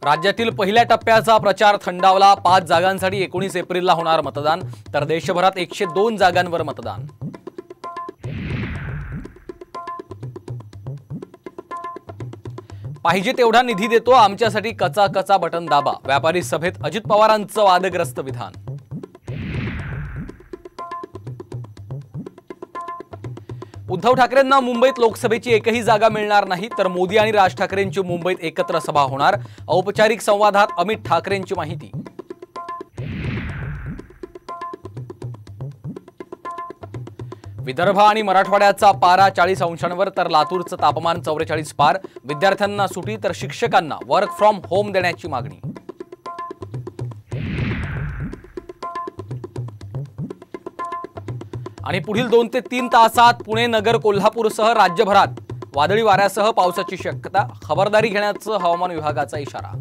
राज्यातील पहिल्या टप्प्याचा प्रचार थंडावला। 5 जागांसाठी 19 एप्रिलला होणार मतदान, तर देशभरात 102 जागांवर मतदान। पाहिजे तेवढा निधी देतो, आमच्यासाठी कचा कचा बटन दाबा। व्यापारी सभेत अजित पवारांचं वादग्रस्त विधान। उद्धव ठाकरेंना मुंबईत लोकसभेची एकही जागा मिळणार नाही, तर मोदी आणि राज ठाकरेंची मुंबईत एकत्र सभा होणार। औपचारिक संवादात अमित ठाकरेंची माहिती। विदर्भ आणि मराठवाड्याचा पारा 40 अंशांवर, तर लातूरचं तापमान 44 पार। विद्यार्थ्यांना सुटी तर शिक्षकांना वर्क फ्रॉम होम देण्याची मागणी। आणि पुढील 2 ते 3 तासात पुणे, नगर, कोल्हापूरसह राज्यभरात वादळी वाऱ्यासह पावसाची शक्यता। खबरदारी घेण्याचा हवामान विभागाचा इशारा।